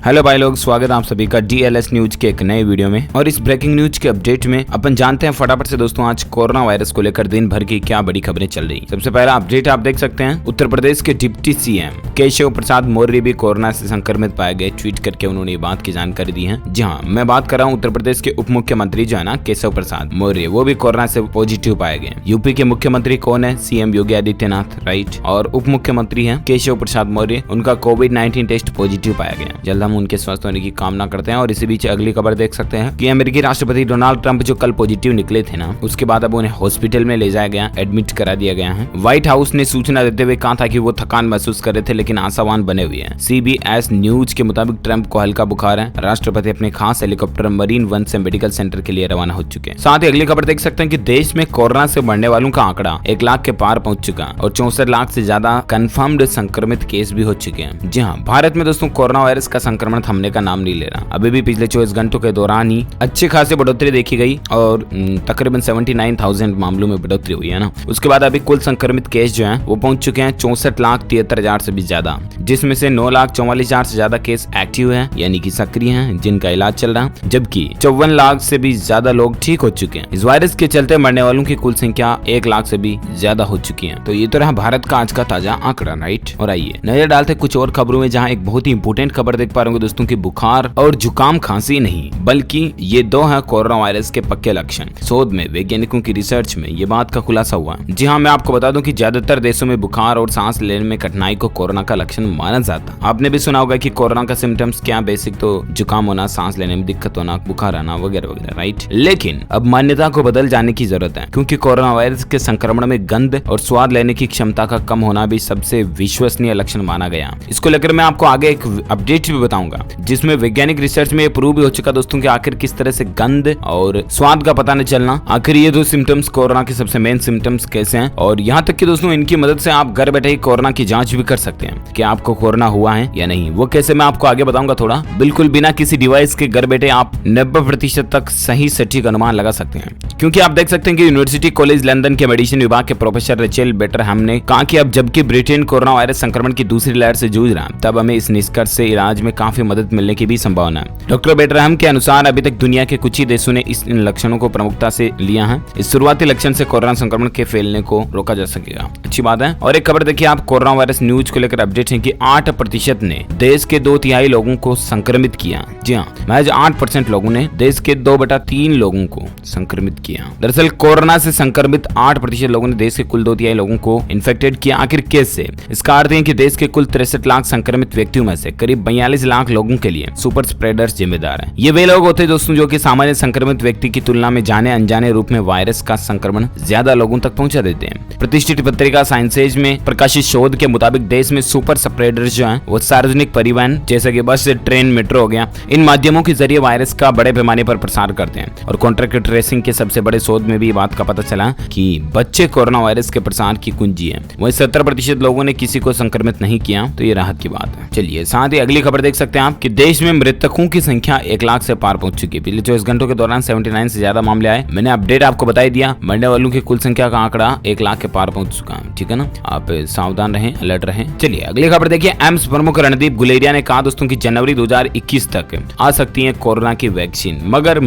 Hello भाई लोग, स्वागत है आप सभी का DLS न्यूज के एक नए वीडियो में। और इस ब्रेकिंग न्यूज के अपडेट में अपन जानते हैं फटाफट से दोस्तों आज कोरोना वायरस को लेकर दिन भर की क्या बड़ी खबरें चल रही। सबसे पहला अपडेट आप देख सकते हैं, उत्तर प्रदेश के डिप्टी CM केशव प्रसाद मौर्य भी कोरोना से संक्रमित पाए गए। ट्वीट करके उन्होंने ये बात की जानकारी दी है। जी हाँ, मैं बात कर रहा हूँ उत्तर प्रदेश के उप मुख्यमंत्री जो है ना केशव प्रसाद मौर्य, वो भी कोरोना से पॉजिटिव पाए गए। यूपी के मुख्यमंत्री कौन है? CM Yogi Adityanath, right. और उप मुख्यमंत्री है केशव प्रसाद मौर्य, उनका कोविड-19 टेस्ट पॉजिटिव पाया गया। जल्द हम उनके स्वस्थ होने की कामना करते हैं। और इसी बीच अगली खबर देख सकते हैं कि अमेरिकी राष्ट्रपति डोनाल्ड ट्रंप जो कल पॉजिटिव निकले थे ना, उसके बाद अब उन्हें हॉस्पिटल में ले जाया गया, एडमिट करा दिया गया है। व्हाइट हाउस ने सूचना देते हुए कहा था कि वो थकान महसूस कर रहे थे लेकिन आशावान बने हुए हैं। CBS न्यूज के मुताबिक ट्रंप को हल्का बुखार है। राष्ट्रपति अपने खास हेलीकॉप्टर मरीन वन से मेडिकल सेंटर के लिए रवाना हो चुके हैं। साथ ही अगली खबर देख सकते हैं कि देश में कोरोना से मरने वालों का आंकड़ा 1 लाख के पार पहुंच चुका और 64 लाख से ज्यादा कंफर्म्ड संक्रमित केस भी हो चुके हैं। जी हाँ, भारत में दोस्तों कोरोना वायरस का संक्रमण थमने का नाम नहीं ले रहा। अभी भी पिछले 24 घंटों के दौरान ही अच्छी खासी बढ़ोतरी देखी गई और तकरीबन 79,000 मामलों में बढ़ोतरी हुई है ना। उसके बाद अभी कुल संक्रमित केस जो हैं वो पहुंच चुके हैं 64,73,000 से भी ज्यादा, जिसमें से 9,44,000 से ज्यादा केस एक्टिव हैं, यानी कि सक्रिय हैं, जिनका इलाज चल रहा है, जबकि 54 लाख से भी ज्यादा लोग ठीक हो चुके हैं। इस वायरस के चलते मरने वालों की कुल संख्या 1 लाख से भी ज्यादा हो चुकी है। तो ये तो रहा भारत का आज का ताजा आंकड़ा, राइट। और आइए नजर डालते कुछ और खबरों में, जहाँ एक बहुत ही इंपोर्टेंट खबर देख पा रहे होंगे दोस्तों की बुखार और जुकाम खांसी नहीं, बल्कि ये दो हैं कोरोना वायरस के पक्के लक्षण। शोध में वैज्ञानिकों की रिसर्च में ये बात का खुलासा हुआ। जी हाँ, मैं आपको बता दूं कि ज्यादातर देशों में बुखार और सांस लेने में कठिनाई को कोरोना का लक्षण माना जाता। आपने भी सुना होगा कि कोरोना का सिम्टम्स क्या, बेसिक तो जुकाम होना, सांस लेने में दिक्कत होना, बुखार आना वगैरह वगैरह, राइट। लेकिन अब मान्यता को बदल जाने की जरूरत है, क्योंकि कोरोना वायरस के संक्रमण में गंध और स्वाद लेने की क्षमता का कम होना भी सबसे विश्वसनीय लक्षण माना गया। इसको लेकर मैं आपको आगे एक अपडेट भी बताऊंगा, जिसमें वैज्ञानिक रिसर्च में प्रूव भी हो चुका दोस्तों कि आखिर किस तरह से गंध और स्वाद का पता नहीं चलना, आखिर ये दो सिम्टम्स कोरोना के सबसे मेन सिम्टम्स कैसे हैं। और यहाँ तक कि दोस्तों इनकी मदद से आप घर बैठे ही कोरोना की जांच भी कर सकते हैं कि आपको कोरोना हुआ है या नहीं। वो कैसे मैं आपको आगे बताऊंगा थोड़ा। बिल्कुल बिना किसी डिवाइस के घर बैठे आप 90% तक सही सटीक अनुमान लगा सकते हैं, क्योंकि आप देख सकते हैं कि यूनिवर्सिटी कॉलेज लंदन के मेडिसिन विभाग के प्रोफेसर रेचेल बेटरहम ने कहा कि अब जबकि ब्रिटेन कोरोना वायरस संक्रमण की दूसरी लहर से जूझ रहा है, तब हमें इस निष्कर्ष से इलाज में काफी मदद मिलने की भी संभावना है। डॉक्टर बेटरहम के अनुसार अभी तक दुनिया के कुछ ही देशों ने इन लक्षणों को प्रमुखता से लिया है। इस शुरुआती लक्षण से कोरोना संक्रमण के फैलने को रोका जा सकेगा। अच्छी बात है। और एक खबर देखिए आप, कोरोना वायरस न्यूज को लेकर अपडेट है कि 8% ने देश के 2/3 लोगों को संक्रमित किया। जी हाँ, महज 8% लोगों ने देश के 2/3 लोगों को संक्रमित किया। दरअसल कोरोना से संक्रमित 8% लोगों ने देश के कुल 2/3 लोगों को इन्फेक्टेड किया। आखिर कैसे? इसका अर्थ है कि देश के कुल 63 लाख संक्रमित व्यक्तियों में से करीब 42 लाख लोगों के लिए सुपर स्प्रेडर्स जिम्मेदार है। ये वे लोग होते हैं दोस्तों जो कि सामान्य संक्रमित व्यक्ति की तुलना में जाने अनजाने रूप में वायरस का संक्रमण ज्यादा लोगों तक पहुंचा देते हैं। प्रतिष्ठित पत्रिका साइंसेज में प्रकाशित शोध के मुताबिक देश में सुपर स्प्रेडर्स जो हैं वो सार्वजनिक परिवहन जैसे कि बस, ट्रेन, मेट्रो हो गया, इन माध्यमों के जरिए वायरस का बड़े पैमाने पर प्रसार करते हैं। और कॉन्ट्रैक्ट ट्रेसिंग के सबसे बड़े शोध में भी बात का पता चला कि बच्चे कोरोना वायरस के प्रसार की कुंजी है। वहीं 70% लोगों ने किसी को संक्रमित नहीं किया, तो ये राहत की बात है। चलिए साथ ही अगली खबर देख सकते हैं आप कि देश में मृतकों की संख्या 1 लाख से पार पहुंच चुकी है। पिछले 24 घंटों के दौरान 79 से ज्यादा मामले आए। मैंने अपडेट आपको बता दिया। मरने वालों की कुल संख्या का आंकड़ा 1 लाख के पार पहुंच चुका है, ठीक है ना। आप सावधान रहें, अलर्ट रहें। चलिए अगली खबर देखिए, एम्स प्रमुख रणदीप गुलेरिया ने कहा दोस्तों की जनवरी 2021 तक आ सकती है कोरोना की वैक्सीन। मगर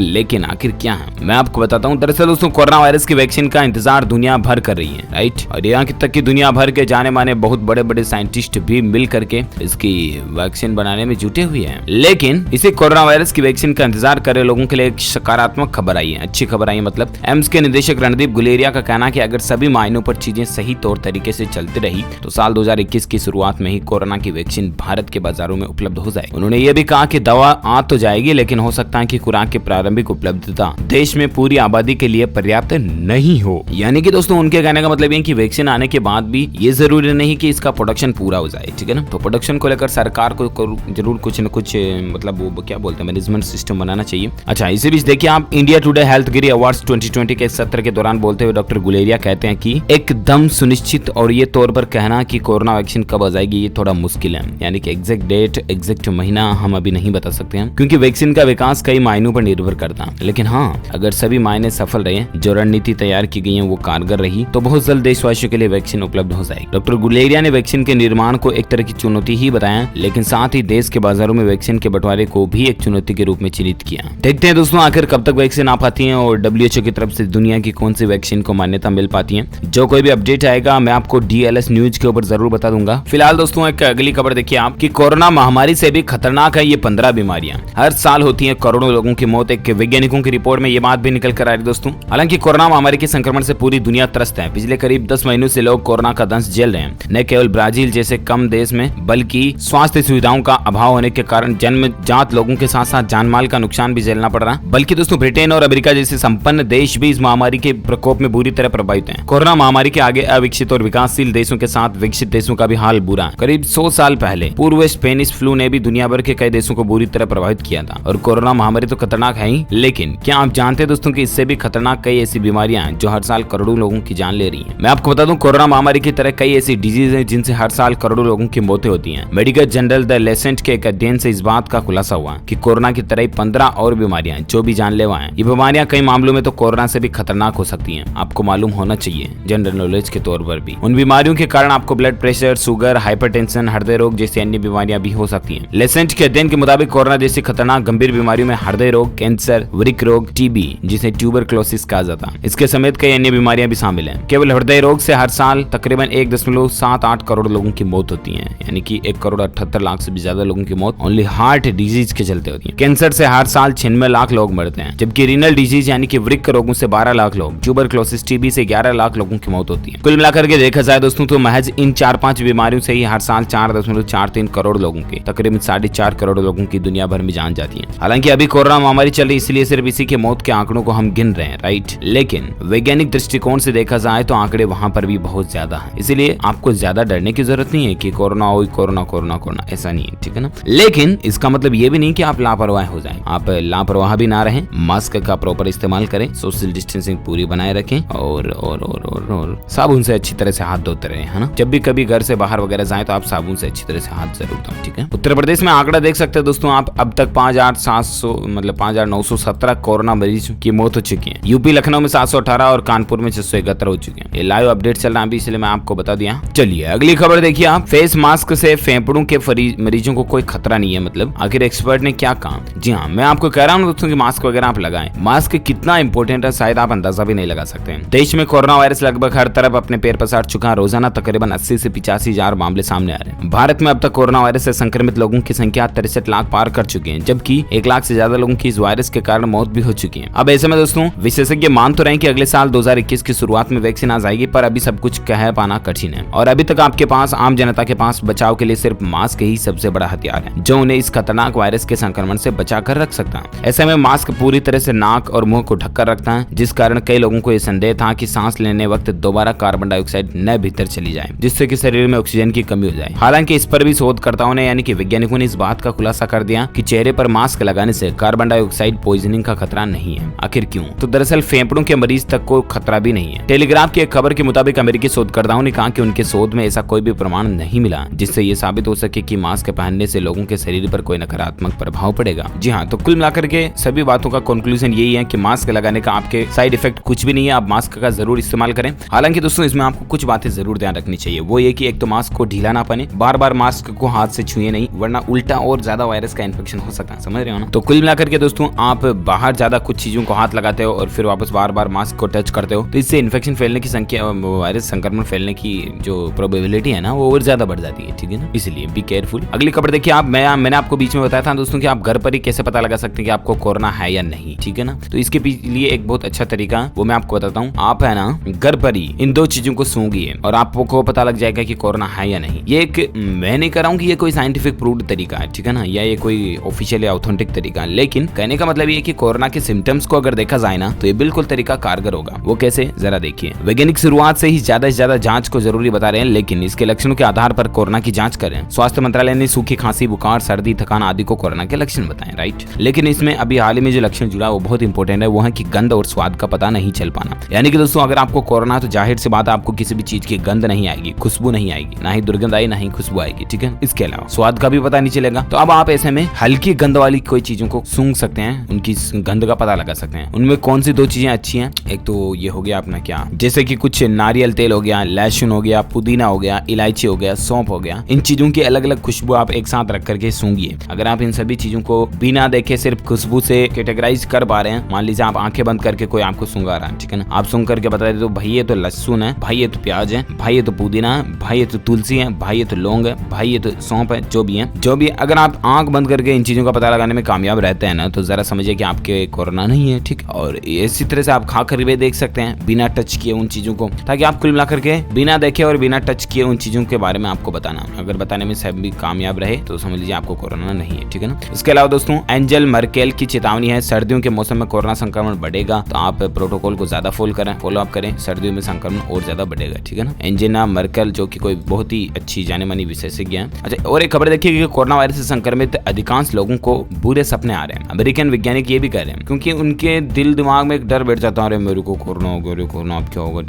लेकिन आखिर क्या है, मैं आपको बताता हूँ। दरअसल दोस्तों कोरोना वायरस की वैक्सीन का इंतजार दुनिया भर कर रही है, राइट। और यहाँ तक की दुनिया भर के जाने माने बहुत बड़े बड़े साइंटिस्ट भी मिल करके इसकी वैक्सीन बनाने में जुटे हुए हैं। लेकिन इसी कोरोना वायरस की वैक्सीन का इंतजार कर रहे लोगों के लिए एक सकारात्मक खबर आई है, अच्छी खबर आई है। मतलब एम्स के निदेशक रणदीप गुलेरिया का कहना कि अगर सभी मायनों पर चीजें सही तौर तरीके से चलती रही तो साल 2021 की शुरुआत में ही कोरोना की वैक्सीन भारत के बाजारों में उपलब्ध हो जाए। उन्होंने ये भी कहा कि दवा आ तो जाएगी, लेकिन हो सकता है कि खुराक की प्रारंभिक उपलब्धता देश में पूरी आबादी के लिए पर्याप्त नहीं हो। यानी कि दोस्तों उनके कहने का मतलब ये कि वैक्सीन आने के बाद भी ये जरूरी नहीं कि इसका प्रोडक्शन पूरा हो जाए, ठीक है ना। तो प्रोडक्शन को लेकर सरकार को जरूर कुछ न कुछ मतलब वो क्या बोलते हैं मैनेजमेंट सिस्टम बनाना चाहिए। अच्छा, इसी बीच देखिए आप, इंडिया टुडे हेल्थ गिरी अवार्ड्स 2020 के सत्र के दौरान बोलते हुए डॉक्टर गुलेरिया कहते हैं कि एकदम सुनिश्चित और ये तौर पर कहना कि कोरोना वैक्सीन कब आ जाएगी ये थोड़ा मुश्किल है। यानी कि एग्जैक्ट डेट, एग्जैक्ट महीना हम अभी नहीं बता सकते हैं, क्योंकि वैक्सीन का विकास कई मायनों पर निर्भर करता है। लेकिन हाँ, अगर सभी मायने सफल रहे, जो रणनीति तैयार की गई है वो कारगर रही, तो बहुत जल्द देशवासियों के लिए वैक्सीन उपलब्ध हो जाएगी। डॉक्टर गुलेरिया ने वैक्सीन के निर्माण को एक तरह की चुनौती ही बताया, लेकिन साथ ही देश के बाजारों में वैक्सीन के बंटवारे को भी एक चुनौती के रूप में चिन्हित किया। देखते हैं दोस्तों आखिर कब तक वैक्सीन आ पाती है और WHO की तरफ से दुनिया की कौन सी वैक्सीन को मान्यता मिल पाती है। जो कोई भी अपडेट आएगा मैं आपको DLS न्यूज के ऊपर जरूर बता दूंगा। फिलहाल दोस्तों एक अगली खबर देखिए आप कि कोरोना महामारी से भी खतरनाक है ये 15 बीमारियां। हर साल होती है करोड़ों लोगों की मौत। एक वैज्ञानिकों की रिपोर्ट में ये बात भी निकल कर आ रही दोस्तों। हालांकि कोरोना महामारी के संक्रमण से पूरी दुनिया त्रस्त है। पिछले करीब 10 महीनों से लोग कोरोना का दंश झेल रहे हैं। न केवल ब्राजील जैसे कम देश में, बल्कि स्वास्थ्य सुविधाओं का अभाव होने के कारण जन्मजात लोगों के साथ साथ जानमाल का नुकसान भी झेलना पड़ रहा है। बल्कि दोस्तों ब्रिटेन और अमेरिका जैसे संपन्न देश भी इस महामारी के प्रकोप में बुरी तरह प्रभावित हैं। कोरोना महामारी के आगे अविकसित और विकासशील देशों के साथ विकसित देशों का भी हाल बुरा है। करीब 100 साल पहले पूर्व स्पेनिश फ्लू ने भी दुनिया भर के कई देशों को बुरी तरह प्रभावित किया था। और कोरोना महामारी तो खतरनाक है ही, लेकिन क्या आप जानते हैं दोस्तों कि इससे भी खतरनाक कई ऐसी बीमारियां हैं जो हर साल करोड़ों लोगों की जान ले रही हैं। मैं आपको बता दूं, कोरोना महामारी की तरह कई ऐसी डिजीज हैं जिनसे हर साल करोड़ों लोगों की मौतें होती हैं। मेडिकल जर्नल द लेसेंट के एक अध्ययन से इस बात का खुलासा हुआ कि कोरोना की तरह 15 और बीमारियां जो भी जानलेवा हैं। ये बीमारियां कई मामलों में तो कोरोना से भी खतरनाक हो सकती हैं। आपको मालूम होना चाहिए जनरल नॉलेज के तौर पर भी। उन बीमारियों के कारण आपको ब्लड प्रेशर, शुगर, हाइपरटेंशन, हृदय रोग जैसी अन्य बीमारियां भी हो सकती हैं। लेसेंट के अध्ययन के मुताबिक कोरोना जैसी खतरनाक गंभीर बीमारियों में हृदय रोग, कैंसर, वृक्क रोग, TB जिसे ट्यूबरक्लोसिस कहा जाता है, इसके समेत कई अन्य बीमारियां भी शामिल हैं। केवल हृदय रोग से हर साल तकरीबन 1.78 करोड़ लोगों की मौत होती है, यानी कि 1,78,00,000 से भी ज्यादा लोगों की मौत ओनली हार्ट डिजीज के चलते होती है। कैंसर से हर साल 96 लाख लोग मरते हैं, जबकि रीनल डिजीज यानी कि वृक्क रोगों से 12 लाख लोग, ट्यूबरक्लोसिस TB से 11 लाख लोगों की मौत होती है। कुल मिलाकर के देखा जाए दोस्तों तो महज इन 4-5 बीमारियों से ही हर साल 4.43 करोड़ लोगों की, तकरीबन 4.5 करोड़ लोगों की दुनिया भर में जान जाती है। हालांकि अभी कोरोना महामारी चल रही, इसलिए सिर्फ इसी के मौत के आंकड़ों को हम गिन रहे हैं, राइट। लेकिन वैज्ञानिक दृष्टिकोण से देखा जाए तो आंकड़े वहां पर भी बहुत ज्यादा है। इसीलिए आपको ज्यादा डरने की जरूरत नहीं है कि कोरोना हो, कोरोना कोरोना कोरोना, ऐसा नहीं है, ठीक है ना। लेकिन इसका मतलब ये भी नहीं कि आप लापरवाह हो जाएं। आप लापरवाह भी ना रहें, मास्क का प्रॉपर इस्तेमाल करें, सोशल डिस्टेंसिंग पूरी बनाए रखें और साबुन से अच्छी तरह से हाथ धोते रहे, है ना। जब भी कभी घर से बाहर वगैरह जाए तो आप साबुन से अच्छी तरह से हाथ जरूर धोएं, ठीक है। उत्तर प्रदेश में आंकड़ा देख सकते हैं दोस्तों आप, अब तक 5,917 कोरोना मरीज की मौत हो चुकी है। यूपी लखनऊ में 718 और कानपुर में 671 हो चुके हैं। ये लाइव अपडेट चल रहा है अभी, इसलिए मैं आपको बता दिया। चलिए अगली खबर देखिए आप, फेस मास्क से फेफड़ों के मरीजों को कोई खतरा नहीं है। मतलब आखिर एक्सपर्ट ने क्या कहा? जी हाँ, मैं आपको कह रहा हूँ दोस्तों कि मास्क वगैरह आप लगाएं। मास्क कितना इंपॉर्टेंट है शायद आप अंदाजा भी नहीं लगा सकते हैं। देश में कोरोना वायरस लगभग हर तरफ अपने पैर पसार चुका है। रोजाना तकरीबन 80 से 85 हजार मामले सामने आ रहे हैं। भारत में अब तक कोरोना वायरस से संक्रमित लोगों की संख्या 63 लाख पार कर चुकी है, जबकि 1 लाख से ज्यादा लोगों की इस वायरस के कारण मौत भी हो चुकी है। अब ऐसे में दोस्तों विशेषज्ञ मान तो रहे हैं कि अगले साल 2021 की शुरुआत में वैक्सीन आ जाएगी, पर अभी सब कुछ कह पाना कठिन है। और अभी तक आपके पास, आम जनता के पास बचाव के लिए सिर्फ मास्क ही सबसे बड़ा हथियार है, जो उन्हें इस खतरनाक वायरस के संक्रमण से बचा कर रख सकता है। ऐसे में मास्क पूरी तरह से नाक और मुंह को ढककर रखता है, जिस कारण कई लोगों को यह संदेह था कि सांस लेने वक्त दोबारा कार्बन डाइऑक्साइड न भीतर चली जाए, जिससे कि शरीर में ऑक्सीजन की कमी हो जाए। हालांकि इस पर भी शोधकर्ताओं ने यानी कि वैज्ञानिकों ने इस बात का खुलासा कर दिया कि चेहरे पर मास्क लगाने से कार्बन डाइऑक्साइड पॉइजनिंग का खतरा नहीं है। आखिर क्यों? तो दरअसल फेफड़ों के मरीज तक को खतरा भी नहीं है। टेलीग्राफ की एक खबर के मुताबिक अमेरिकी शोधकर्ताओं ने कहा कि उनके शोध में ऐसा कोई भी प्रमाण नहीं मिला जिससे ये साबित हो सके कि मास्क पहनने से लोगों के शरीर पर कोई नकारात्मक प्रभाव पड़ेगा। जी हाँ, तो कुल मिलाकर के सभी बातों का कंक्लूजन यही है कि मास्क लगाने का आपके साइड इफेक्ट कुछ भी नहीं है। आप मास्क का जरूर इस्तेमाल करें। हालांकि दोस्तों इसमें आपको कुछ बातें जरूर ध्यान रखनी चाहिए। वो ये कि एक तो मास्क को ढीला ना पहने, बार बार मास्क को हाथ से छुए नहीं, वरना उल्टा और ज्यादा वायरस का इन्फेक्शन हो सकता है। समझ रहे हो ना। तो कुल मिलाकर के दोस्तों आप बाहर ज्यादा कुछ चीजों को हाथ लगाते हो और फिर वापस बार बार मास्क को टच करते हो, तो इससे इन्फेक्शन फैलने की संख्या, वायरस संक्रमण फैलने की जो प्रोबेबिलिटी है ना, वो और ज्यादा बढ़ जाती है, ठीक है ना। इसलिए बी केयरफुल। अगली खबर देखिए आप, मैंने आपको बीच में बताया था दोस्तों कि आप घर पर ही कैसे पता लगा सकते हैं कि आपको कोरोना है या नहीं, ठीक है ना। तो इसके लिए एक बहुत अच्छा तरीका वो मैं आपको बताता हूँ। आप है ना घर पर ही इन 2 चीजों को सूंघिए और आपको पता लग जाएगा कि कोरोना है या नहीं। ये एक मैं नहीं कर रहा हूँ कि ये कोई साइंटिफिक प्रूव्ड तरीका है, ठीक है ना, या ये कोई ऑफिशियल या ऑथेंटिक तरीका है, लेकिन कहने का मतलब ये कि कोरोना के सिम्टम्स को अगर देखा जाए ना तो ये बिल्कुल तरीका कारगर होगा। वो कैसे, जरा देखिए। वैज्ञानिक शुरुआत से ही ज्यादा से ज्यादा जांच को जरूरी बता रहे हैं, लेकिन इसके लक्षणों के आधार पर कोरोना की जांच करें। स्वास्थ्य मंत्रालय ने सूखी खांसी, बुखार, सर्दी, थकान आदि को कोरोना के लक्षण बताएं, राइट। लेकिन इसमें अभी हाल ही में जो लक्षण जुड़ा वो बहुत इंपॉर्टेंट है, वो है कि गंध और स्वाद का पता नहीं चल पाना। यानी कि दोस्तों अगर आपको कोरोना है तो जाहिर सी बात है आपको किसी भी चीज की गंध नहीं आएगी, खुशबू नहीं आएगी, ना ही दुर्गंध आई, ना ही खुशबू आएगी, ठीक है। इसके अलावा स्वाद का भी पता नहीं चलेगा। तो अब आप ऐसे में हल्की गंध वाली कोई चीजों को सूंघ सकते हैं, उनकी गंध का पता लगा सकते हैं। उनमें कौन सी 2 चीजें अच्छी हैं, एक तो ये हो गया अपना क्या, जैसे कि कुछ नारियल तेल हो गया, लहसुन हो गया, पुदीना हो गया, इलायची हो गया, सौंफ हो गया। इन चीजों की अलग अलग खुशबू आप एक साथ रख करके सूंघिए। अगर आप इन सभी चीजों को बिना देखे सिर्फ खुशबू से कैटेगराइज कर पा रहे हैं, मान लीजिए आप आंखें बंद करके कोई आपको सूंघा रहा है, ठीक है ना, आप सूंघ करके बता देते तो भाई ये तो लहसुन है, भाई ये तो प्याज है, भाई ये तो पुदीना है, भाई ये तो तुलसी है, भाई ये तो लौंग है, भाई ये तो सौंफ है, जो भी है अगर आप आंख बंद करके इन चीजों का पता लगाने में कामयाब रहते हैं ना, तो जरा समझिए कि आपके कोरोना नहीं है, ठीक। और इसी तरह से आप खा कर भी देख सकते हैं बिना टच किए उन चीजों को, ताकि आप कुल मिलाकर के बिना देखे और बिना टच किए उन चीजों के बारे में आपको बताना। अगर बताने में सब भी कामयाब रहे तो समझ लीजिए आपको कोरोना नहीं है, ठीक है ना। इसके अलावा दोस्तों एंजेल मर्केल की चेतावनी है, सर्दियों के मौसम में कोरोना संक्रमण बढ़ेगा, तो आप प्रोटोकॉल को ज्यादा फॉलो अप करें, सर्दियों में संक्रमण और ज्यादा बढ़ेगा, ठीक है ना। एंजेला मर्केल जो कि कोई बहुत ही अच्छी जाने मानी विशेषज्ञ है। अच्छा, और एक खबर देखिए कि कोरोना वायरस से संक्रमित अधिकांश लोगों को बुरे सपने आ रहे हैं। अमेरिकन वैज्ञानिक ये भी कह रहे हैं, क्योंकि उनके दिल दिमाग में एक डर बैठ जाता है, अरे मेरे को कोरोना हो गया, कोरोना अब क्या होगा,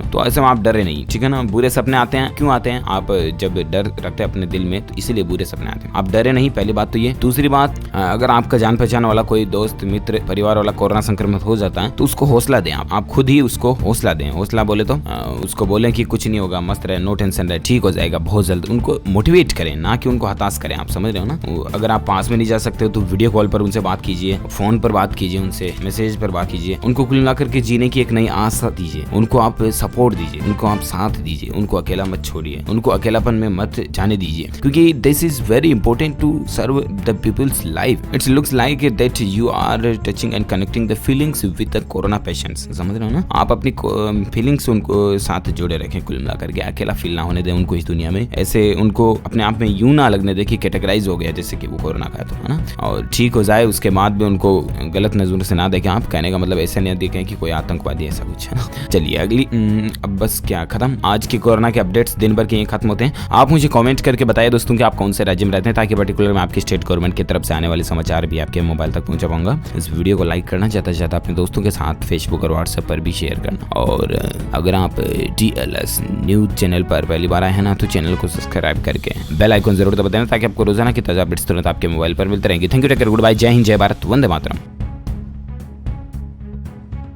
तो ऐसे में आप डरे नहीं, ठीक है ना। बुरे सपने आते हैं, क्यों आते हैं, आप जब डर रखते हैं अपने दिल में तो इसीलिए बुरे सपने आते हैं। आप डरे नहीं, पहली बात तो ये। दूसरी बात, अगर आपका जान पहचान वाला कोई दोस्त मित्र परिवार वाला कोरोना संक्रमित हो जाता है तो उसको हौसला दें, आप खुद ही उसको हौसला दें। हौसला बोले तो उसको बोलें कि कुछ नहीं होगा, मस्त रहे, नो टेंशन रहे, ठीक हो जाएगा बहुत जल्द। उनको मोटिवेट करें, ना कि उनको हताश करें, आप समझ रहे हो ना। अगर आप पास में नहीं जा सकते हो तो वीडियो कॉल पर उनसे बात कीजिए, फोन पर बात कीजिए, उनसे मैसेज पर बात कीजिए, उनको कुल मिलाकर के जीने की एक नई आशा दीजिए, उनको आप सपोर्ट दीजिए, उनको आप साथ दीजिए, उनको अकेला मत छोड़िए, उनको अकेलापन में मत जाने दीजिए, क्योंकि this is very important to serve the people's life. It's looks like that you are touching and connecting the feelings with the corona patients, समझ रहे हो ना। आप अपनी फीलिंग्स उनको साथ जोड़े रखें, कुल मिलाकर के अकेला फील ना होने दें उनको इस दुनिया में, ऐसे उनको अपने आप में यूं ना लगने दें कि कैटेगराइज हो गया जैसे कि वो कोरोना का है ना। और ठीक हो जाए उसके बाद भी उनको गलत नजर से ना देखें। आप कहने का मतलब ऐसे नहीं देखें कि कोई आतंकवादी ऐसा कुछ है ना। चलिए अगली अब बस क्या खत्म, आज की कोरोना के अपडेट्स दिन भर के यहीं खत्म होते हैं। आप मुझे कमेंट करके बताइए दोस्तों कि आप कौन से राज्य में रहते हैं, ताकि पर्टिकुलर मैं आपकी स्टेट गवर्नमेंट की तरफ से आने वाले समाचार भी आपके मोबाइल तक पहुंचा पाऊंगा। इस वीडियो को लाइक करना, चाहता अपने दोस्तों के साथ फेसबुक और व्हाट्सएप पर भी शेयर करना। और अगर आप DLS न्यूज चैनल पर पहली बार आए हैं ना, तो चैनल को सब्सक्राइब करके बेल आइकन जरूर दबाना, ताकि आपको रोजाना की ताजा अपडेट्स तुरंत आपके मोबाइल पर मिलते रहेंगे। Thank you, take care, good bye, जय हिंद, जय भारत, वंदे मातरम।